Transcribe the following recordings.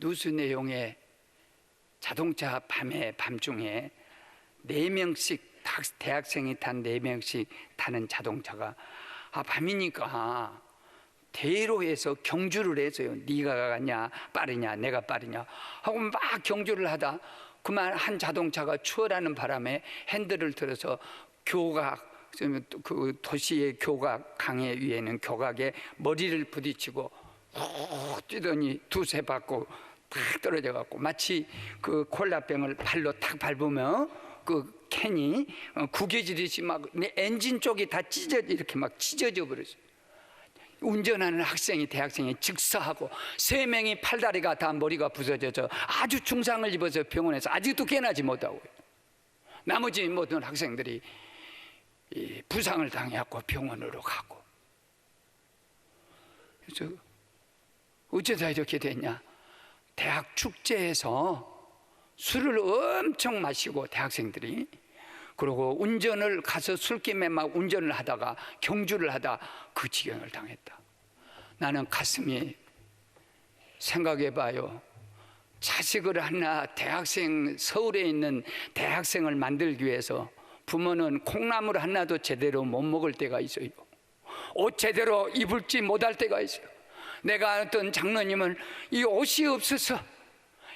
누수 내용의 자동차 밤중에 4명씩 대학생이 탄 4명씩 타는 자동차가 밤이니까 대로해서 경주를 했어요. 네가 가냐 빠르냐 내가 빠르냐 하고 막 경주를 하다 그만 한 자동차가 추월하는 바람에 핸들을 들어서 교각, 그 도시의 교각 강의 위에는 교각에 머리를 부딪히고 뛰더니 두세 받고 탁 떨어져 갖고 마치 그 콜라병을 발로 탁 밟으면 그 캔이 구겨지듯이 막 엔진 쪽이 다 이렇게 막 찢어져 버렸어요. 운전하는 대학생이 즉사하고 3명이 팔다리가 다 머리가 부서져서 아주 중상을 입어서 병원에서 아직도 깨나지 못하고, 나머지 모든 학생들이 부상을 당해갖고 병원으로 가고. 그래서 어쩌다 이렇게 됐냐? 대학 축제에서 술을 엄청 마시고 대학생들이, 그리고 운전을 가서 술김에 막 운전을 하다가 경주를 하다 그 지경을 당했다. 나는 가슴이, 생각해봐요. 자식을 하나 서울에 있는 대학생을 만들기 위해서 부모는 콩나물 하나도 제대로 못 먹을 때가 있어요. 옷 제대로 입을지 못할 때가 있어요. 내가 어떤 장로님은 이 옷이 없어서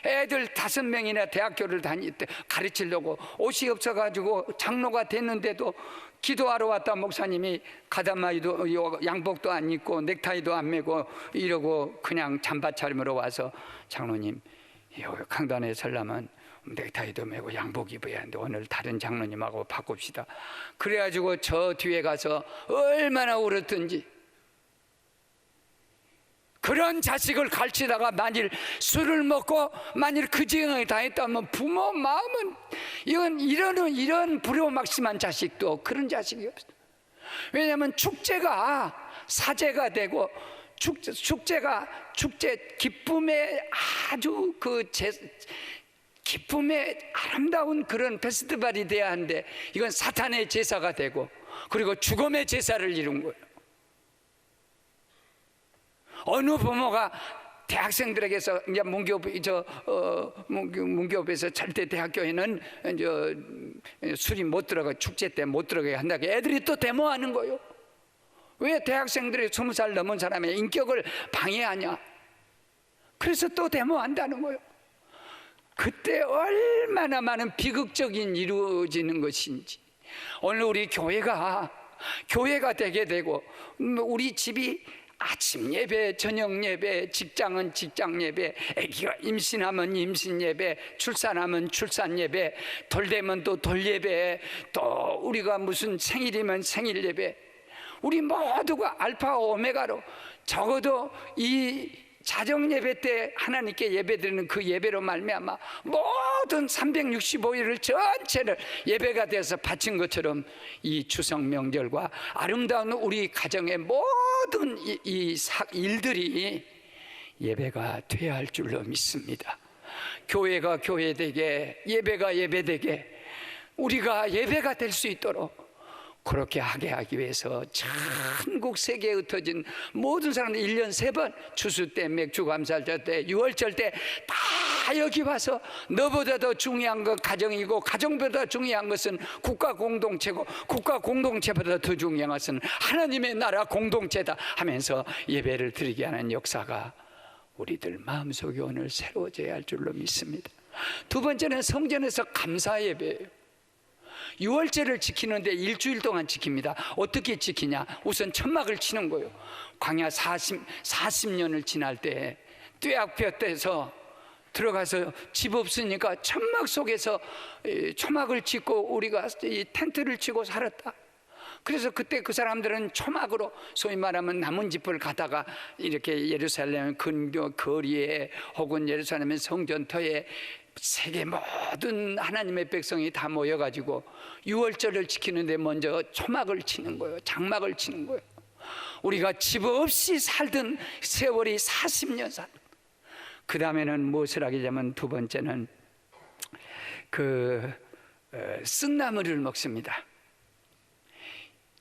애들 5명이나 대학교를 다닐 때 가르치려고 옷이 없어가지고 장로가 됐는데도 기도하러 왔다 목사님이 가다마이도 양복도 안 입고 넥타이도 안 매고 이러고 그냥 잠바 차림으로 와서, 장로님 강단에 서려면 넥타이도 매고 양복 입어야 하는데 오늘 다른 장로님하고 바꿉시다. 그래가지고 저 뒤에 가서 얼마나 울었던지. 그런 자식을 가르치다가 만일 술을 먹고 만일 그 지경에 당했다면 부모 마음은, 이런 불효막심한 자식도 그런 자식이 없어요. 왜냐하면 축제가 사제가 되고 축제 기쁨의 아주 기쁨의 아름다운 그런 페스티벌이 돼야 하는데 이건 사탄의 제사가 되고 그리고 죽음의 제사를 이룬 거예요. 어느 부모가 대학생들에게서 이제 문교업에서 절대 대학교에는 술이 못 들어가, 축제 때 못 들어가게 한다고 애들이 또 데모하는 거예요. 왜 대학생들이 20살 넘은 사람의 인격을 방해하냐? 그래서 또 데모한다는 거예요. 그때 얼마나 많은 비극적인 이루어지는 것인지. 오늘 우리 교회가 되게 되고 우리 집이 아침 예배, 저녁 예배, 직장은 직장 예배, 아기가 임신하면 임신 예배, 출산하면 출산 예배, 돌되면 또 돌 예배, 또 우리가 무슨 생일이면 생일 예배, 우리 모두가 알파 오메가로 적어도 이 자정 예배 때 하나님께 예배드리는 그 예배로 말미암아 모든 365일을 전체를 예배가 되어서 바친 것처럼 이 추석 명절과 아름다운 우리 가정의 모든 이 일들이 예배가 되어야 할 줄로 믿습니다. 교회가 교회되게, 예배가 예배되게, 우리가 예배가 될 수 있도록 그렇게 하게 하기 위해서 전국 세계에 흩어진 모든 사람들 1년 3번 추수 때, 맥주 감사절 때, 유월절 때 다 여기 와서 너보다 더 중요한 건 가정이고 가정보다 중요한 것은 국가 공동체고 국가 공동체보다 더 중요한 것은 하나님의 나라 공동체다 하면서 예배를 드리게 하는 역사가 우리들 마음속에 오늘 새로워져야 할 줄로 믿습니다. 두 번째는 성전에서 감사 예배예요. 유월절을 지키는데 일주일 동안 지킵니다. 어떻게 지키냐? 우선 천막을 치는 거예요. 광야 40년을 지날 때 떼약볕에서 들어가서 집 없으니까 천막 속에서 초막을 짓고 우리가 이 텐트를 치고 살았다. 그래서 그때 그 사람들은 초막으로 소위 말하면 나뭇잎을 가다가 이렇게 예루살렘 근교 거리에 혹은 예루살렘 성전터에 세계 모든 하나님의 백성이 다 모여가지고 유월절을 지키는데 먼저 초막을 치는 거예요. 장막을 치는 거예요. 우리가 집 없이 살던 세월이 40년 살. 그 다음에는 무엇을 하게 되면 두 번째는 쓴나물을 먹습니다.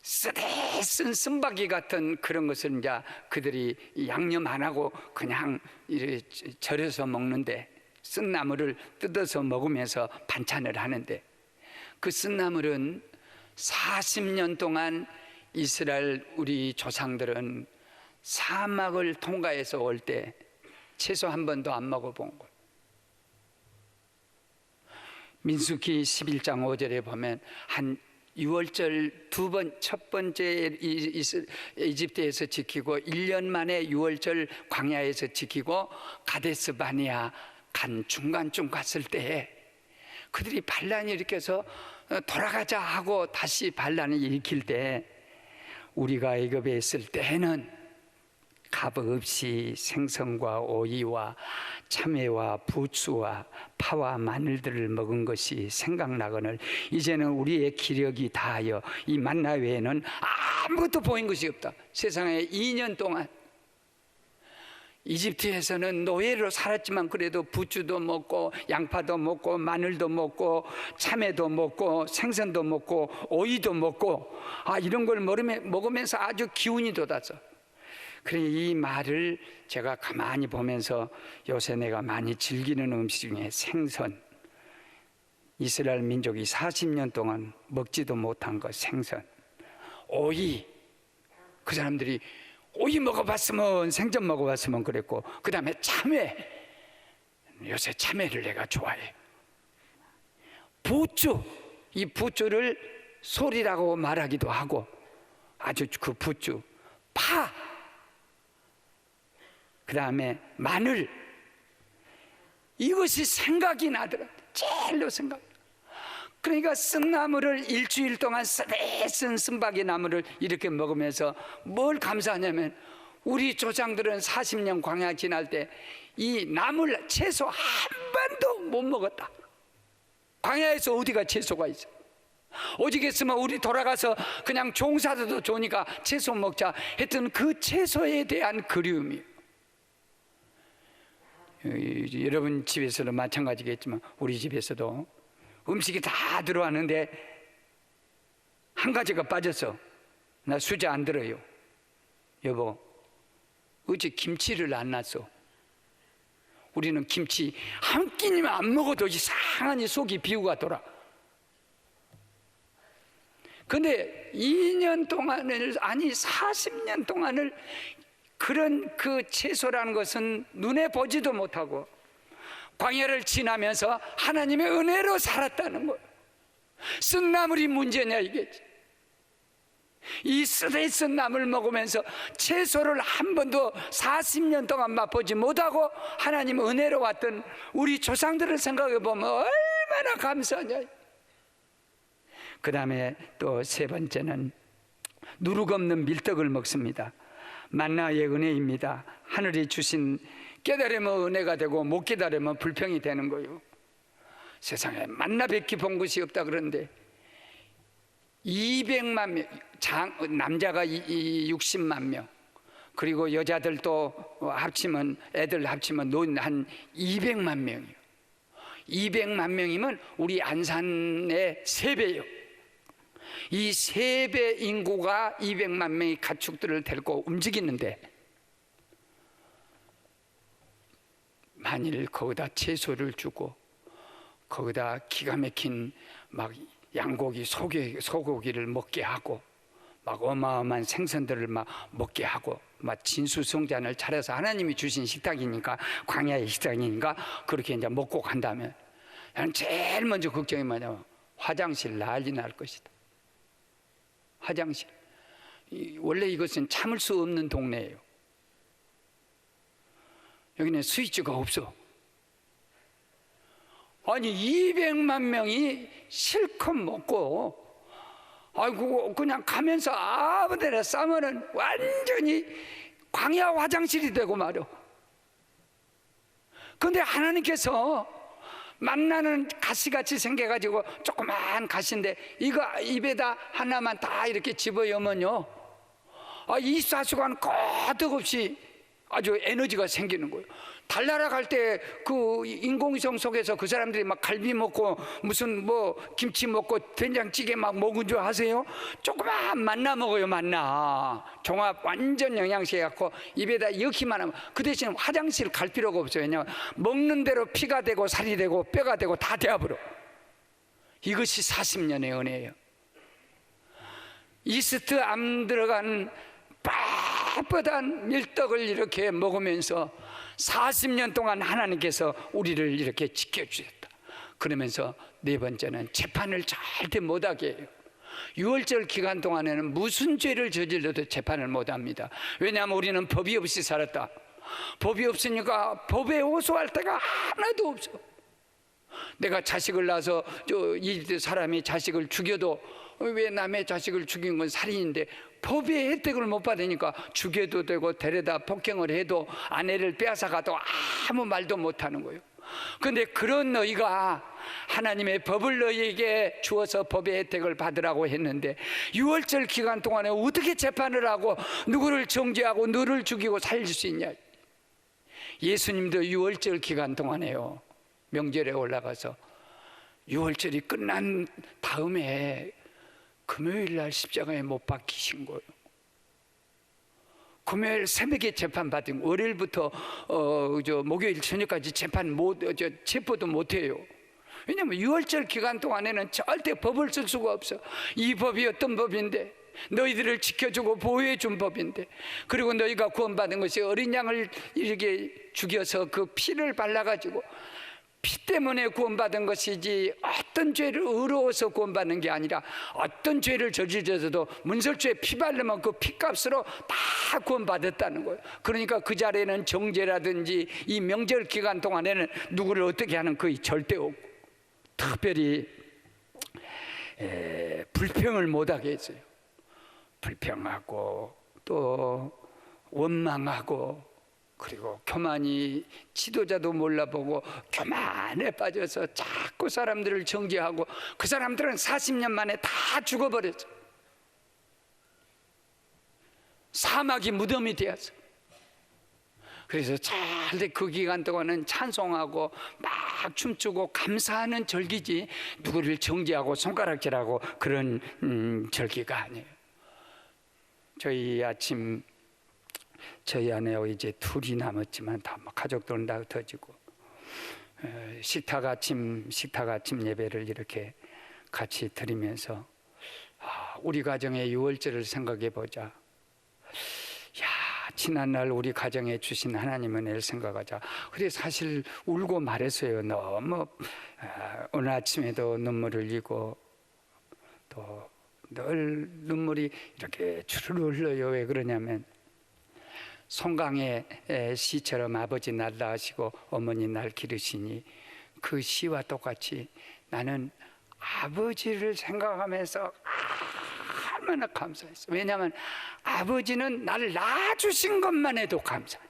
쓰레쓴 쓴바귀 같은 그런 것을 이제 그들이 양념 안 하고 그냥 이렇게 절여서 먹는데, 쓴나물을 뜯어서 먹으면서 반찬을 하는데, 그 쓴나물은 40년 동안 이스라엘 우리 조상들은 사막을 통과해서 올 때 채소 한 번도 안 먹어본 거예요. 민수기 11장 5절에 보면 한 6월절 첫 번째 이집트에서 지키고 1년 만에 6월절 광야에서 지키고 가데스 바네아 간 중간쯤 갔을 때 그들이 반란이 일으켜서 돌아가자 하고 다시 반란을 일으킬 때, 우리가 애굽에 있을 때에는 값 없이 생선과 오이와 참외와 부추와 파와 마늘들을 먹은 것이 생각나거늘 이제는 우리의 기력이 다하여 이 만나 외에는 아무것도 보인 것이 없다. 세상에 2년 동안 이집트에서는 노예로 살았지만 그래도 부추도 먹고 양파도 먹고 마늘도 먹고 참외도 먹고 생선도 먹고 오이도 먹고 이런 걸 먹으면서 아주 기운이 돋았어. 그래, 이 말을 제가 가만히 보면서 요새 내가 많이 즐기는 음식 중에 생선, 이스라엘 민족이 40년 동안 먹지도 못한 것, 생선, 오이, 그 사람들이 오이 먹어봤으면, 생선 먹어봤으면 그랬고, 그 다음에 참외, 요새 참외를 내가 좋아해. 부추, 이 부추를 소리라고 말하기도 하고, 아주 그 부추, 파, 그 다음에 마늘, 이것이 생각이 나더라. 제일로 생각. 그러니까 쓴나물을 일주일 동안 쓴 쓴바귀 나물을 이렇게 먹으면서 뭘 감사하냐면, 우리 조상들은 40년 광야 지날 때 이 나물 채소 한 번도 못 먹었다. 광야에서 어디가 채소가 있어? 오직 했으면 우리 돌아가서 그냥 종사도 좋으니까 채소 먹자 했던 그 채소에 대한 그리움이, 여러분 집에서도 마찬가지겠지만 우리 집에서도 음식이 다 들어왔는데 한 가지가 빠졌어. 나 수저 안 들어요. 여보, 어제 김치를 안 놨어. 우리는 김치 한 끼니만 안 먹어도 이상하니 속이 비우가 돌아. 근데 2년 동안을, 아니 40년 동안을 그런 그 채소라는 것은 눈에 보지도 못하고 광야를 지나면서 하나님의 은혜로 살았다는 거예요. 쓴나물이 문제냐 이게지. 이 쓴 나물 먹으면서 채소를 한 번도 40년 동안 맛보지 못하고 하나님 은혜로 왔던 우리 조상들을 생각해 보면 얼마나 감사하냐. 그 다음에 또 세 번째는 누룩 없는 밀떡을 먹습니다. 만나의 은혜입니다. 하늘이 주신, 깨달으면 은혜가 되고 못 깨달으면 불평이 되는 거예요. 세상에 만나 뵙기 본 것이 없다 그러는데 200만 명, 남자가 60만 명, 그리고 여자들도 합치면, 애들 합치면 논 한 200만 명이요. 200만 명이면 우리 안산의 3배요. 이 3배 인구가 200만 명의 가축들을 데리고 움직이는데, 만일 거기다 채소를 주고 거기다 기가 막힌 막 양고기, 소고기를 먹게 하고 막 어마어마한 생선들을 막 먹게 하고 막 진수성찬을 차려서, 하나님이 주신 식탁이니까, 광야의 식탁이니까 그렇게 이제 먹고 간다면, 나는 제일 먼저 걱정이 뭐냐면 화장실 난리 날 것이다. 화장실. 원래 이것은 참을 수 없는 동네예요. 여기는 스위치가 없어. 아니 200만 명이 실컷 먹고, 아이고 그냥 가면서 아무데나 싸면은 완전히 광야 화장실이 되고 말이오. 그런데 하나님께서 만나는 가시같이 생겨가지고 조그만 가시인데 이거 입에다 하나만 다 이렇게 집어여면요, 이 사수관 거득 없이 아주 에너지가 생기는 거예요. 달나라 갈 때 그 인공위성 속에서 그 사람들이 막 갈비 먹고 무슨 뭐 김치 먹고 된장찌개 막 먹은 줄 아세요? 조그만 만나 먹어요. 만나 종합 완전 영양식 해갖고 입에다 넣기만 하면 그 대신 화장실 갈 필요가 없어요. 왜냐하면 먹는 대로 피가 되고 살이 되고 뼈가 되고 다 되어버려. 이것이 40년의 은혜예요. 이스트 암 들어간 빳빳한 밀떡을 이렇게 먹으면서 40년 동안 하나님께서 우리를 이렇게 지켜주셨다. 그러면서 네 번째는 재판을 절대 못하게 해요. 6월절 기간 동안에는 무슨 죄를 저질러도 재판을 못합니다. 왜냐하면 우리는 법이 없이 살았다. 법이 없으니까 법에 호소할 데가 하나도 없어. 내가 자식을 낳아서 이 사람이 자식을 죽여도 왜 남의 자식을 죽인 건 살인인데 법의 혜택을 못 받으니까 죽여도 되고 데려다 폭행을 해도 아내를 빼앗아가도 아무 말도 못하는 거예요. 그런데 그런 너희가 하나님의 법을 너희에게 주어서 법의 혜택을 받으라고 했는데 6월절 기간 동안에 어떻게 재판을 하고 누구를 정죄하고 누구를 죽이고 살릴 수 있냐. 예수님도 6월절 기간 동안에요, 명절에 올라가서 6월절이 끝난 다음에 금요일 날 십자가에 못 박히신 거예요. 금요일 새벽에 재판 받은 월요일부터 목요일 저녁까지 체포도 못 해요. 왜냐하면 6월절 기간 동안에는 절대 법을 쓸 수가 없어. 이 법이 어떤 법인데, 너희들을 지켜주고 보호해 준 법인데, 그리고 너희가 구원받은 것이 어린 양을 이렇게 죽여서 그 피를 발라가지고 피 때문에 구원받은 것이지 어떤 죄를 의로워서 구원받는 게 아니라 어떤 죄를 저질러서도 문설주에 피 바르면 그 피값으로 다 구원받았다는 거예요. 그러니까 그 자리에는 정죄라든지 이 명절 기간 동안에는 누구를 어떻게 하는 거의 절대 없고, 특별히 불평을 못하게 했어요. 불평하고 또 원망하고, 그리고 교만이 지도자도 몰라보고 교만에 빠져서 자꾸 사람들을 정죄하고, 그 사람들은 40년 만에 다 죽어버렸어. 사막이 무덤이 되었어. 그래서 절대 그 기간 동안은 찬송하고 막 춤추고 감사하는 절기지 누구를 정죄하고 손가락질하고 그런 절기가 아니에요. 저희 아내하고 이제 둘이 남았지만 다 가족들은 다 흩어지고, 식탁 아침 예배를 이렇게 같이 드리면서 우리 가정의 6월절을 생각해 보자. 야, 지난날 우리 가정에 주신 하나님의 은혜를 생각하자. 그래 사실 울고 말했어요. 너무 오늘 아침에도 눈물을 흘리고 또 늘 눈물이 이렇게 주르르 흘러요. 왜 그러냐면 송강의 시처럼 아버지 날 낳으시고 어머니 날 기르시니, 그 시와 똑같이 나는 아버지를 생각하면서 얼마나 감사했어. 왜냐하면 아버지는 나를 낳아주신 것만 해도 감사해.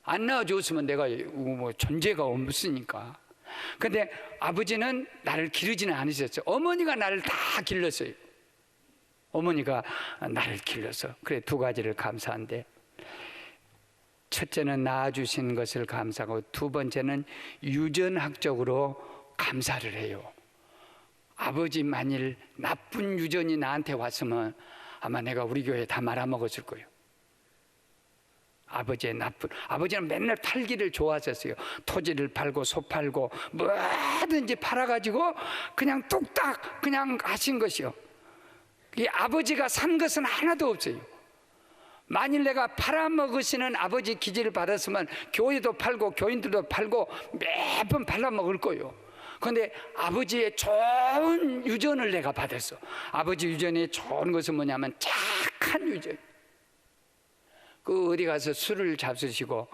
안 낳아줬으면 내가 뭐 존재가 없으니까. 근데 아버지는 나를 기르지는 않으셨어요. 어머니가 나를 다 길렀어요. 어머니가 나를 길러서. 그래, 두 가지를 감사한데, 첫째는 낳아주신 것을 감사하고, 두 번째는 유전학적으로 감사를 해요. 아버지 만일 나쁜 유전이 나한테 왔으면 아마 내가 우리 교회에 다 말아먹었을 거예요. 아버지는 맨날 팔기를 좋아하셨어요. 토지를 팔고 소 팔고 뭐든지 팔아가지고 그냥 뚝딱 그냥 하신 것이요. 이 아버지가 산 것은 하나도 없어요. 만일 내가 팔아먹으시는 아버지 기질을 받았으면 교회도 팔고 교인들도 팔고 매번 팔아먹을 거예요. 그런데 아버지의 좋은 유전을 내가 받았어. 아버지 유전의 좋은 것은 뭐냐면 착한 유전. 그 어디 가서 술을 잡수시고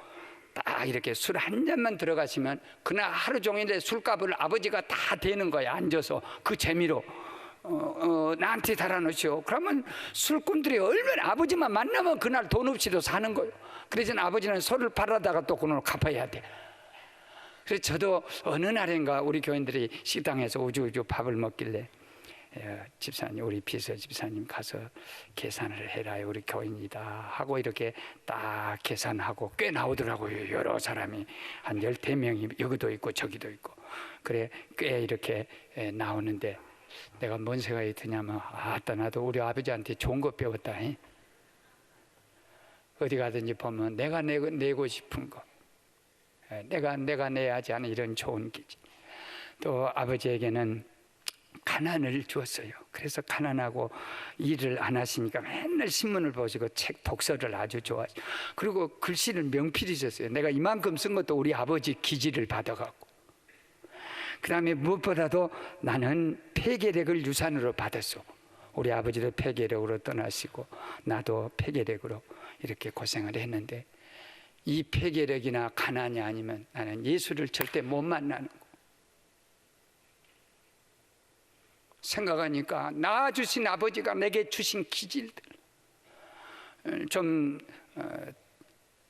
딱 이렇게 술 한 잔만 들어가시면 그날 하루 종일 술값을 아버지가 다 대는 거야. 앉아서 그 재미로 나한테 달아놓으시오. 그러면 술꾼들이 얼마나, 아버지만 만나면 그날 돈 없이도 사는 거예요. 그래서 아버지는 소를 팔아다가 또 그걸 갚아야 돼. 그래서 저도 어느 날인가 우리 교인들이 식당에서 우주우주 밥을 먹길래 집사님, 우리 비서 집사님 가서 계산을 해라, 우리 교인이다 하고 이렇게 딱 계산하고 꽤 나오더라고요. 여러 사람이 한 10~20명이 여기도 있고 저기도 있고, 그래 꽤 이렇게 나오는데 내가 뭔 생각이 드냐면, 아따 나도 우리 아버지한테 좋은 거 배웠다. 어디 가든지 보면 내가 내고 싶은 거, 내가 내야지 하는 이런 좋은 기질. 또 아버지에게는 가난을 주었어요. 그래서 가난하고 일을 안 하시니까 맨날 신문을 보시고 책 독서를 아주 좋아하시고, 그리고 글씨를 명필히 썼어요. 내가 이만큼 쓴 것도 우리 아버지 기지를 받아갖고. 그 다음에 무엇보다도 나는 폐계력을 유산으로 받았어. 우리 아버지도 폐계력으로 떠나시고 나도 폐계력으로 이렇게 고생을 했는데, 이 폐계력이나 가난이 아니면 나는 예수를 절대 못 만나는 거. 생각하니까 낳아주신 아버지가 내게 주신 기질들, 좀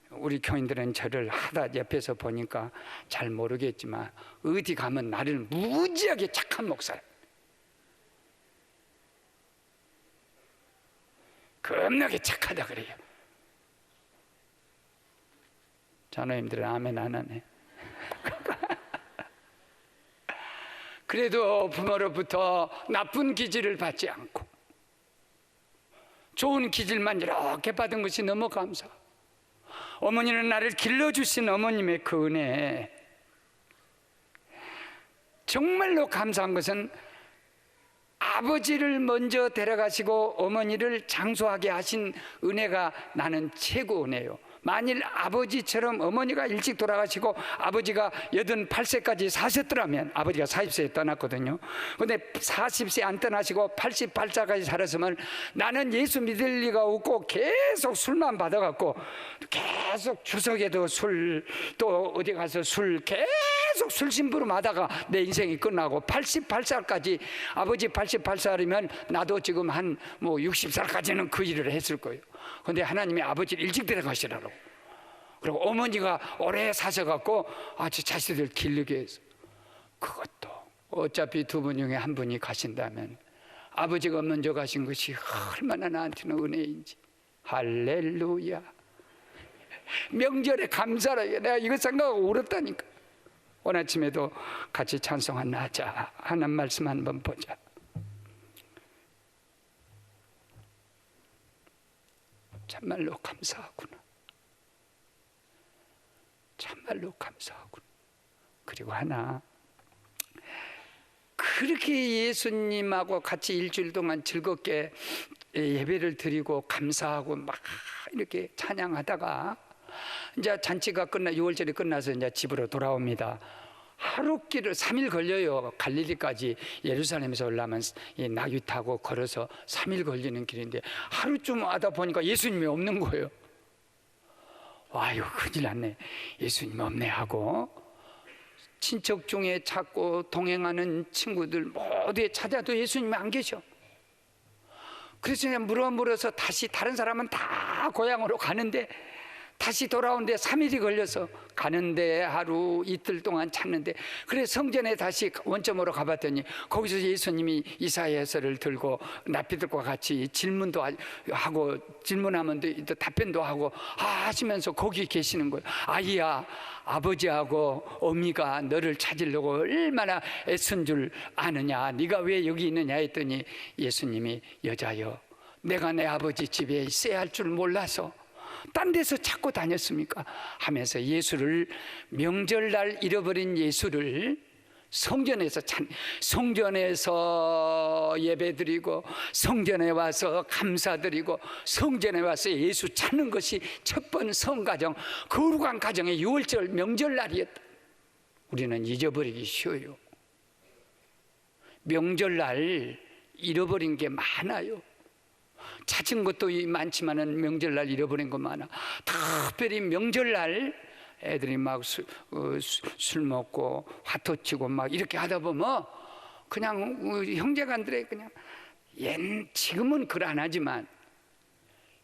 우리 교인들은 저를 하다 옆에서 보니까 잘 모르겠지만 어디 가면 나를 무지하게 착한 목사예요. 겁나게 착하다 그래요. 자녀님들은 아멘 안 하네. 그래도 부모로부터 나쁜 기질을 받지 않고 좋은 기질만 이렇게 받은 것이 너무 감사. 어머니는 나를 길러주신 어머님의 그 은혜, 정말로 감사한 것은 아버지를 먼저 데려가시고 어머니를 장수하게 하신 은혜가 나는 최고 은혜요. 만일 아버지처럼 어머니가 일찍 돌아가시고 아버지가 88세까지 사셨더라면, 아버지가 40세에 떠났거든요. 근데 40세 안 떠나시고 88세까지 살았으면 나는 예수 믿을 리가 없고 계속 술만 받아갖고 계속 추석에도 술, 또 어디 가서 술, 계속 술 심부름하다가 내 인생이 끝나고 88살까지, 아버지 88살이면 나도 지금 한 60살까지는 그 일을 했을 거예요. 근데 하나님이 아버지를 일찍 데려가시라고. 그리고 어머니가 오래 사셔갖고 아주 자식들 길르게 해서, 그것도 어차피 두 분 중에 한 분이 가신다면 아버지가 먼저 가신 것이 얼마나 나한테는 은혜인지. 할렐루야. 명절에 감사라. 내가 이거 생각하고 울었다니까. 오늘 아침에도 같이 찬송한 하자. 하나님 말씀 한번 보자. 참말로 감사하구나. 참말로 감사하구나. 그리고 하나, 그렇게 예수님하고 같이 일주일 동안 즐겁게 예배를 드리고 감사하고 막 이렇게 찬양하다가 이제 잔치가 6월절이 끝나서 이제 집으로 돌아옵니다. 하루길을 3일 걸려요. 갈릴리까지 예루살렘에서 올라면 이 나귀 타고 걸어서 3일 걸리는 길인데, 하루쯤 하다 보니까 예수님이 없는 거예요. 아유, 큰일 났네. 예수님 없네 하고 친척 중에 찾고 동행하는 친구들 모두에 찾아도 예수님이 안 계셔. 그래서 그냥 물어서 다시, 다른 사람은 다 고향으로 가는데 다시 돌아오는데 3일이 걸려서 가는데 하루 이틀 동안 찾는데, 그래 성전에 다시 원점으로 가봤더니 거기서 예수님이 이사야서를 들고 납비들과 같이 질문도 하고 질문하면 또 답변도 하고 하시면서 거기 계시는 거예요. 아이야, 아버지하고 어미가 너를 찾으려고 얼마나 애쓴 줄 아느냐, 네가 왜 여기 있느냐 했더니 예수님이 여자여, 내가 내 아버지 집에 있어야 할 줄 몰라서 딴 데서 찾고 다녔습니까? 하면서 예수를, 명절날 잃어버린 예수를 성전에서 예배드리고 성전에 와서 감사드리고 성전에 와서 예수 찾는 것이 첫 번 성가정, 거룩한 가정의 6월절 명절날이었다. 우리는 잊어버리기 쉬워요. 명절날 잃어버린 게 많아요. 찾은 것도 많지만은 명절날 잃어버린 거 많아. 특별히 명절날 애들이 막 술 먹고 화토 치고 막 이렇게 하다 보면 그냥 형제간들의 그냥 지금은 그걸 안 하지만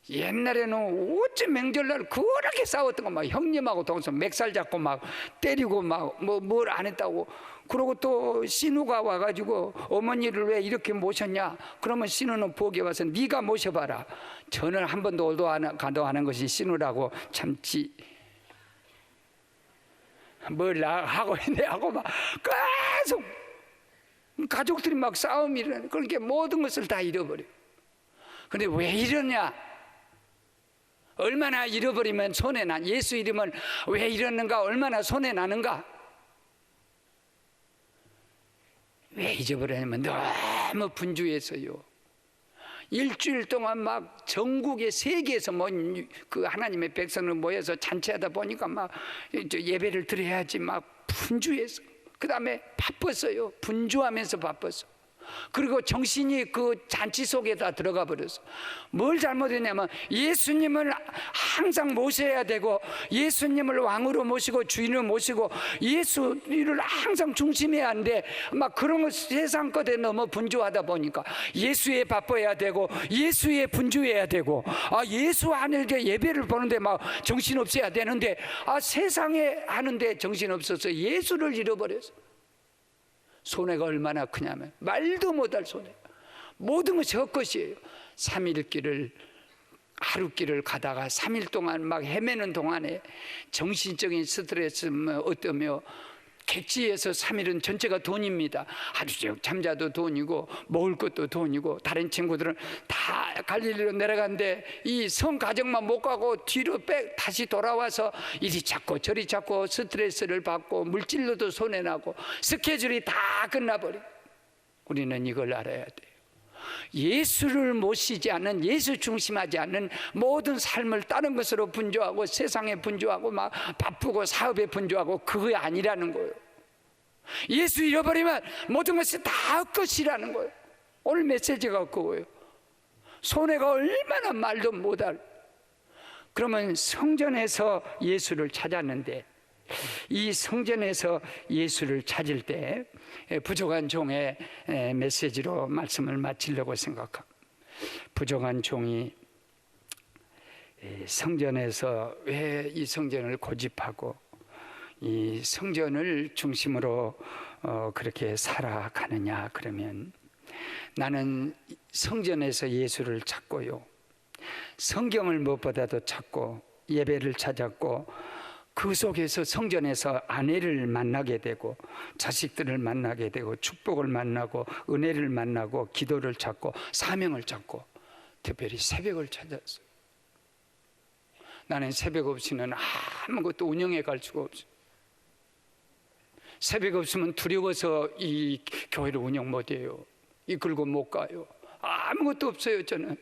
옛날에는 어째 명절날 그렇게 싸웠던 거, 막 형님하고 동생 맥살 잡고 막 때리고 막 뭘 안 했다고. 그러고 또 신우가 와가지고 어머니를 왜 이렇게 모셨냐? 그러면 신우는 보기에 와서 네가 모셔봐라. 전을 한 번도 올도 가도 안 한 것이 신우라고 참지. 뭘 하고 있네 하고 막 계속 가족들이 막 싸움이 일어나는. 그러니까 모든 것을 다 잃어버려. 근데 왜 이러냐? 얼마나 잃어버리면 손해나. 예수 이름은 왜 잃었는가? 얼마나 손해나는가? 왜 잊어버렸냐면 너무 분주해서요. 일주일 동안 막 전국의 세계에서 그 하나님의 백성을 모여서 잔치하다 보니까 막 예배를 드려야지 막 분주해서. 그 다음에 바빴어요. 분주하면서 바빴어. 그리고 정신이 그 잔치 속에 다 들어가 버렸어. 뭘 잘못했냐면 예수님을 항상 모셔야 되고, 예수님을 왕으로 모시고 주인으로 모시고 예수를 항상 중심해야 하는데, 막 그런 거 세상 것에 너무 분주하다 보니까 예수에 바빠야 되고, 예수에 분주해야 되고, 예수 하늘에 예배를 보는데 막 정신 없어야 되는데, 세상에 하는데 정신 없어서 예수를 잃어버렸어. 손해가 얼마나 크냐면 말도 못할 손해. 모든 것이 헛것이에요. 3일 길을, 하루 길을 가다가 3일 동안 막 헤매는 동안에 정신적인 스트레스 어떠며, 객지에서 3일은 전체가 돈입니다. 하루 종일 잠자도 돈이고 먹을 것도 돈이고, 다른 친구들은 다 갈릴리로 내려간데 이 성 가정만 못 가고 뒤로 다시 돌아와서 이리 찾고 저리 찾고 스트레스를 받고 물질로도 손해나고 스케줄이 다 끝나버리고. 우리는 이걸 알아야 돼요. 예수를 모시지 않는, 예수 중심하지 않는 모든 삶을 다른 것으로 분주하고 세상에 분주하고 막 바쁘고 사업에 분주하고, 그거 아니라는 거예요. 예수 잃어버리면 모든 것이 다 헛것이라는 거예요. 오늘 메시지가 그거예요. 손해가 얼마나 말도 못할. 그러면 성전에서 예수를 찾았는데, 이 성전에서 예수를 찾을 때 부족한 종의 메시지로 말씀을 마치려고 생각합니다. 부족한 종이 성전에서 왜 이 성전을 고집하고 이 성전을 중심으로 그렇게 살아가느냐? 그러면 나는 성전에서 예수를 찾고요, 성경을 무엇보다도 찾고 예배를 찾았고, 그 속에서 성전에서 아내를 만나게 되고 자식들을 만나게 되고 축복을 만나고 은혜를 만나고 기도를 찾고 사명을 찾고, 특별히 새벽을 찾았어요. 나는 새벽 없이는 아무것도 운영해 갈 수가 없어요. 새벽 없으면 두려워서 이 교회를 운영 못해요. 이끌고 못 가요. 아무것도 없어요. 저는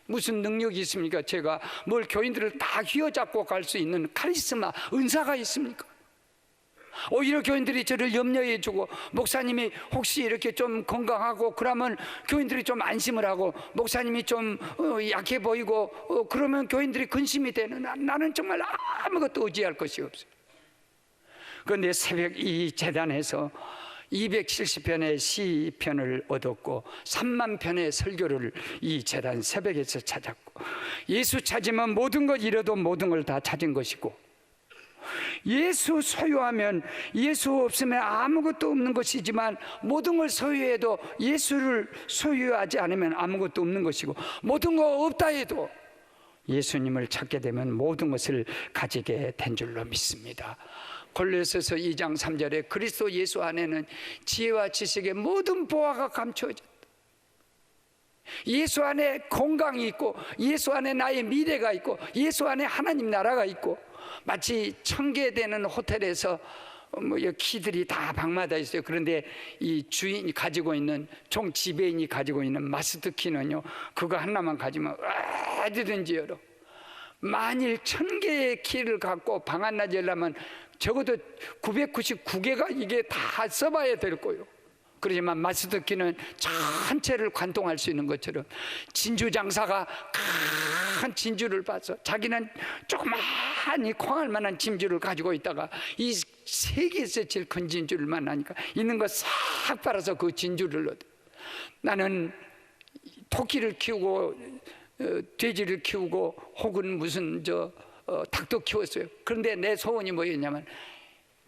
무슨 능력이 있습니까? 제가 뭘 교인들을 다 휘어잡고 갈 수 있는 카리스마, 은사가 있습니까? 오히려 교인들이 저를 염려해주고, 목사님이 혹시 이렇게 좀 건강하고 그러면 교인들이 좀 안심을 하고, 목사님이 좀 약해 보이고 그러면 교인들이 근심이 되는, 나는 정말 아무것도 의지할 것이 없어요. 그런데 새벽 이 재단에서 270편의 시편을 얻었고 3만 편의 설교를 이 재단 새벽에서 찾았고, 예수 찾으면 모든 걸 잃어도 모든 걸 다 찾은 것이고, 예수 소유하면 예수 없으면 아무것도 없는 것이지만, 모든 걸 소유해도 예수를 소유하지 않으면 아무것도 없는 것이고, 모든 거 없다 해도 예수님을 찾게 되면 모든 것을 가지게 된 줄로 믿습니다. 골로새서 2장 3절에 그리스도 예수 안에는 지혜와 지식의 모든 보화가 감추어졌다. 예수 안에 건강이 있고, 예수 안에 나의 미래가 있고, 예수 안에 하나님 나라가 있고, 마치 청계되는 호텔에서 키들이 다 방마다 있어요. 그런데 이 주인이 가지고 있는, 총 지배인이 가지고 있는 마스터 키는요, 그거 하나만 가지면 어디든지 열어. 만일 1000개의 키를 갖고 방 하나 열려면 적어도 999개가 이게 다 써봐야 될 거예요. 그렇지만 마스터 키는 전체를 관통할 수 있는 것처럼, 진주 장사가 큰 진주를 봐서 자기는 조그마한 콩알 만한 진주를 가지고 있다가 이 세계에서 제일 큰 진주를 만나니까 있는 거 싹 빨아서 그 진주를 얻어. 나는 토끼를 키우고 돼지를 키우고 혹은 무슨 닭도 키웠어요. 그런데 내 소원이 뭐였냐면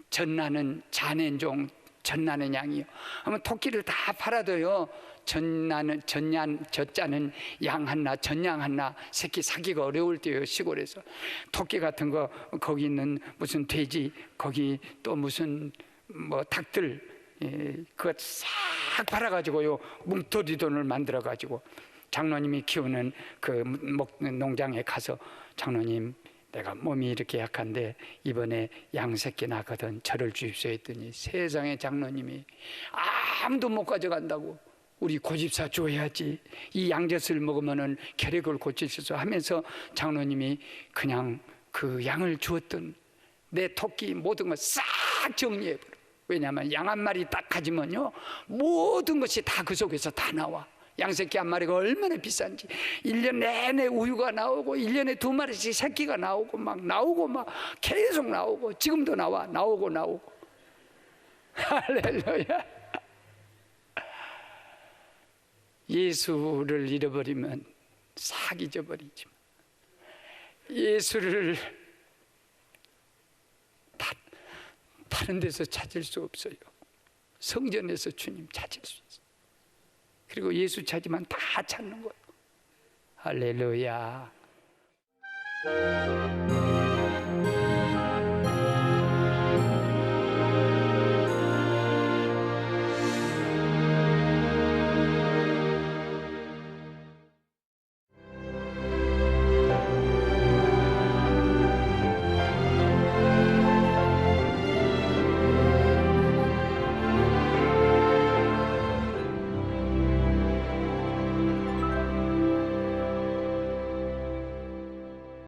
전나는 자넨 종, 전나는 양이요. 그러면 토끼를 다 팔아도요, 젖자는 양 하나, 전양 하나 새끼 사기가 어려울 때요, 시골에서. 토끼 같은 거 거기 있는 무슨 돼지, 거기 또 무슨 닭들, 그거 싹 팔아가지고요, 뭉터리 돈을 만들어가지고 장로님이 키우는 그 농장에 가서, 장로님, 내가 몸이 이렇게 약한데 이번에 양새끼 낳거든, 저를 주십시오 했더니 세상에 장로님이 아무도 못 가져간다고, 우리 고집사 줘야지, 이 양젖을 먹으면은 혈액을 고칠 수 있어 하면서 장로님이 그냥 그 양을 주었던 내 토끼 모든 걸 싹 정리해버려. 왜냐하면 양 한 마리 딱 가지면요, 모든 것이 다 그 속에서 다 나와. 양새끼 한 마리가 얼마나 비싼지. 1년 내내 우유가 나오고 1년에 2마리씩 새끼가 나오고 막 계속 나오고, 지금도 나오고 할렐루야. 예수를 잃어버리면 싹 잊어버리지만 예수를 다른 데서 찾을 수 없어요. 성전에서 주님 찾을 수 있어요. 그리고 예수 찾으면 다 찾는 거예요. 할렐루야.